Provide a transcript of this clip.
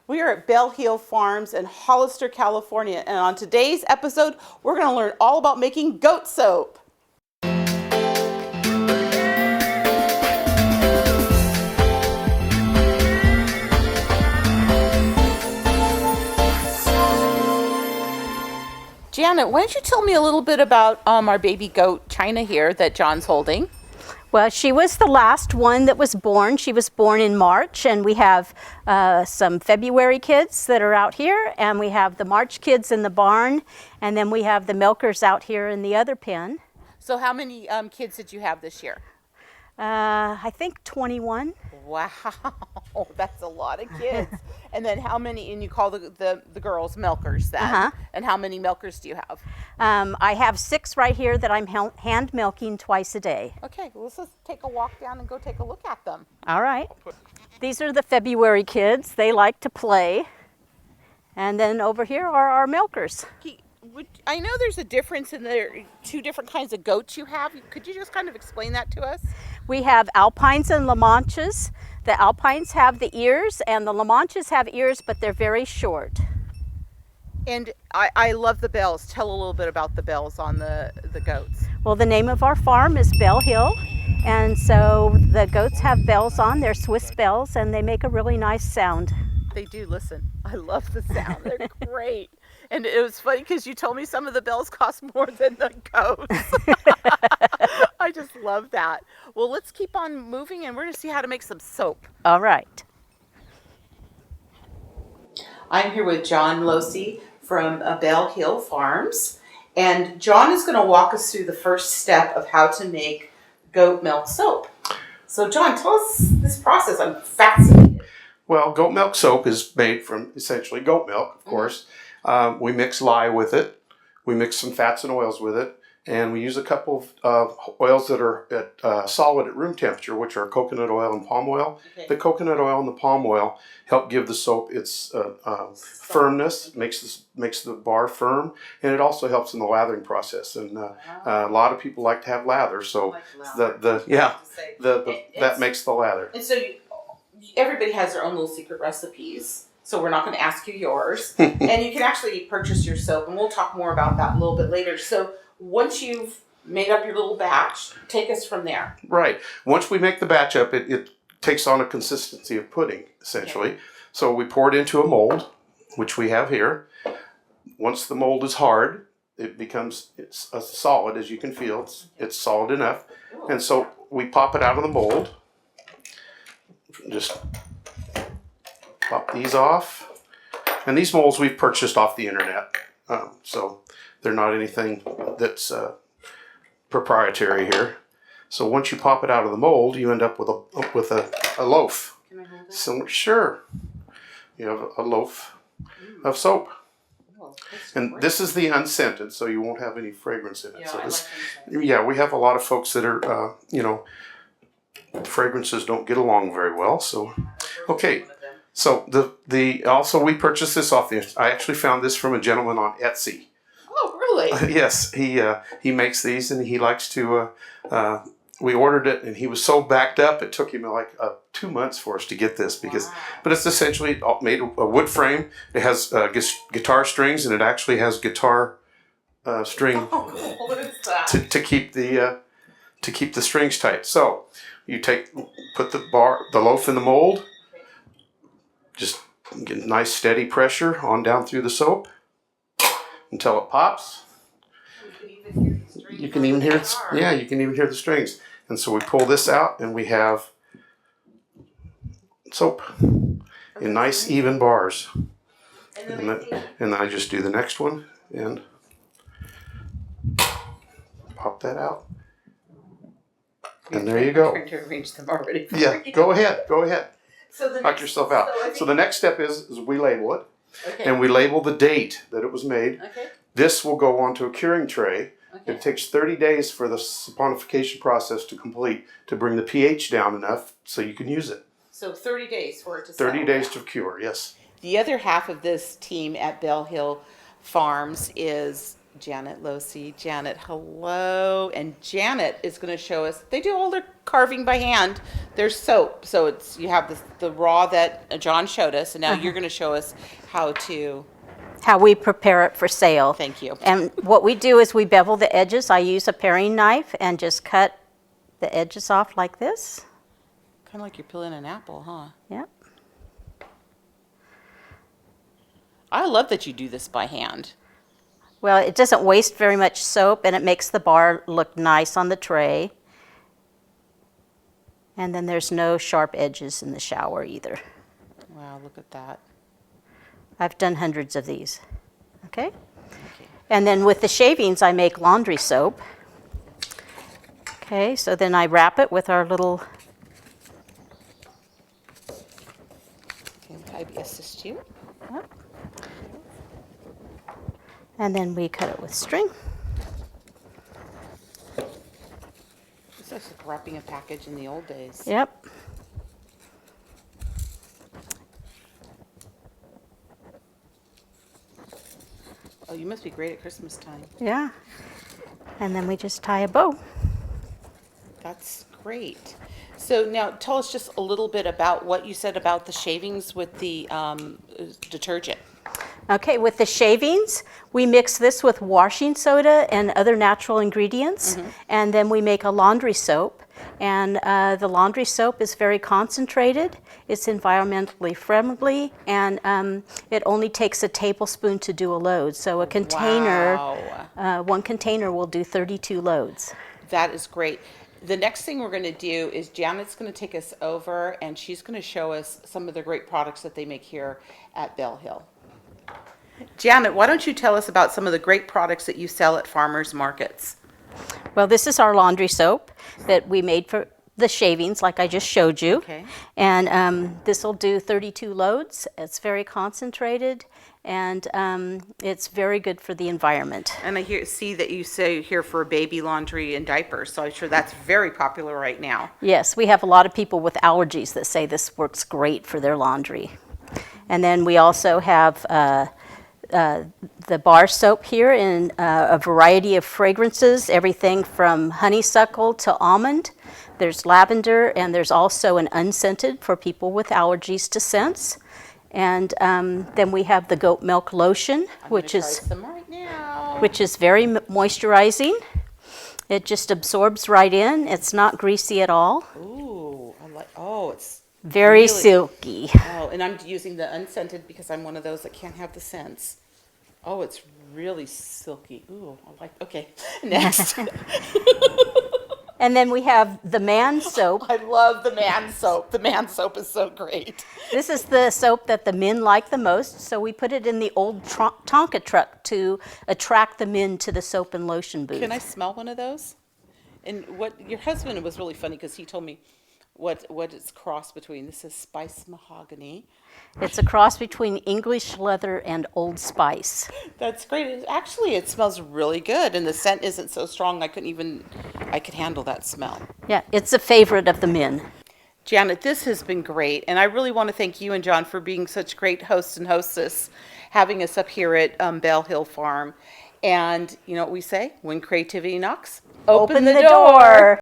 We are at Bell Hill Farms in Hollister, California, and on today's episode, we're going to learn all about making goat soap. Janet, why don't you tell me a little bit about our baby goat, China, here that John's holding? Well, she was the last one that was born. She was born in March, and we have some February kids that are out here, and we have the March kids in the barn, and then we have the milkers out here in the other pen. So how many kids did you have this year? I think 21. Wow, that's a lot of kids. And then how many, and you call the girls milkers then, and how many milkers do you have? I have 6 right here that I'm hand milking twice a day. Okay, well, let's just take a walk down and go take a look at them. All right. These are the February kids. They like to play. And then over here are our milkers. I know there's a difference in the 2 different kinds of goats you have. Could you just kind of explain that to us? We have Alpines and La Manchas. The Alpines have the ears, and the La Manchas have ears, but they're very short. And I love the bells. Tell a little bit about the bells on the goats. Well, the name of our farm is Bell Hill, and so the goats have bells on. They're Swiss bells, and they make a really nice sound. They do. Listen, I love the sound. They're great. And it was funny because you told me some of the bells cost more than the goats. I just love that. Well, let's keep on moving, and we're going to see how to make some soap. All right. I'm here with John Losey from Bell Hill Farms, and John is going to walk us through the first step of how to make goat milk soap. So, John, tell us this process. I'm fascinated. Well, goat milk soap is made from essentially goat milk, of course. We mix lye with it. We mix some fats and oils with it. And we use a couple of oils that are solid at room temperature, which are coconut oil and palm oil. Okay. The coconut oil and the palm oil help give the soap its firmness, makes the bar firm, and it also helps in the lathering process. And a lot of people like to have lather, so that makes the lather. And so everybody has their own little secret recipes. So we're not going to ask you yours. And you can actually purchase your soap, and we'll talk more about that a little bit later. So once you've made up your little batch, take us from there. Right. Once we make the batch up, it takes on a consistency of pudding, essentially. Okay. So we pour it into a mold, which we have here. Once the mold is hard, it's a solid, as you can feel. It's solid enough. Ooh. And so we pop it out of the mold. Just pop these off. And these molds we've purchased off the internet. So they're not anything that's proprietary here. So once you pop it out of the mold, you end up with a loaf. Can I hold it? So sure. You have a loaf of soap. Oh, and great. This is the unscented, so you won't have any fragrance in it. Yeah, we have a lot of folks that are, fragrances don't get along very well. So, okay. So also we purchased this off I actually found this from a gentleman on Etsy. Oh, really? Yes, he makes these, and he likes to. We ordered it, and he was so backed up it took him like 2 months for us to get this but it's essentially made a wood frame. It has guitar strings, and it actually has guitar string what is that? to keep the strings tight. So you put the loaf in the mold. Just get nice steady pressure on down through the soap until it pops. You can even hear you can even hear the strings. And so we pull this out, and we have soap in nice even bars. And then I just do the next one and pop that out. And there you go. I'm trying to arrange them already. Yeah, go ahead. So Knock yourself out. So the next step is we label it. Okay. And we label the date that it was made. Okay. This will go onto a curing tray. Okay. It takes 30 days for the saponification process to complete to bring the pH down enough so you can use it. So 30 days for it to 30 settle days down. to cure, yes. The other half of this team at Bell Hill Farms is Janet Losey. Janet, hello. And Janet is going to show us, they do all their carving by hand. There's soap. So it's, you have the raw that John showed us, and now you're going to show us how to, How we prepare it for sale. thank you. And what we do is we bevel the edges. I use a paring knife and just cut the edges off like this. Kind of like you're peeling an apple, huh? Yep. I love that you do this by hand. Well, it doesn't waste very much soap, and it makes the bar look nice on the tray. And then there's no sharp edges in the shower either. Wow, look at that. I've done hundreds of these. Okay? And then with the shavings, I make laundry soap. Okay, so then I wrap it with our little, Can I assist you? and then we cut it with string. It's just like wrapping a package in the old days. Yep. Oh, you must be great at Christmas time. Yeah. And then we just tie a bow. That's great. So now tell us just a little bit about what you said about the shavings with the detergent. Okay, with the shavings, we mix this with washing soda and other natural ingredients, and then we make a laundry soap. And the laundry soap is very concentrated. It's environmentally friendly, and it only takes a tablespoon to do a load. So a container, Wow. one container will do 32 loads. That is great. The next thing we're going to do is Janet's going to take us over, and she's going to show us some of the great products that they make here at Bell Hill. Janet, why don't you tell us about some of the great products that you sell at farmers markets? Well, this is our laundry soap that we made for the shavings, like I just showed you. Okay. And this will do 32 loads. It's very concentrated, and it's very good for the environment. And I see that you say here for baby laundry and diapers, so I'm sure that's very popular right now. Yes, we have a lot of people with allergies that say this works great for their laundry. And then we also have the bar soap here in a variety of fragrances, everything from honeysuckle to almond. There's lavender, and there's also an unscented for people with allergies to scents. And then we have the goat milk lotion, which I'm gonna is try some right now. very moisturizing. It just absorbs right in. It's not greasy at all. Ooh, I like. Oh, it's Very really- silky. Oh, and I'm using the unscented because I'm one of those that can't have the scents. Oh, it's really silky. Ooh, I like. Okay, next. And then we have the man soap. I love the man soap. The man soap is so great. This is the soap that the men like the most, so we put it in the old Tonka truck to attract the men to the soap and lotion booth. Can I smell one of those? And what your husband was really funny because he told me what it's crossed between. This is spice mahogany. It's a cross between English leather and Old Spice. That's great. Actually, it smells really good, and the scent isn't so strong. I could handle that smell. Yeah, it's a favorite of the men. Janet, this has been great, and I really want to thank you and John for being such great hosts and hostess, having us up here at Bell Hill Farm. And you know what we say? When creativity knocks, Open the door.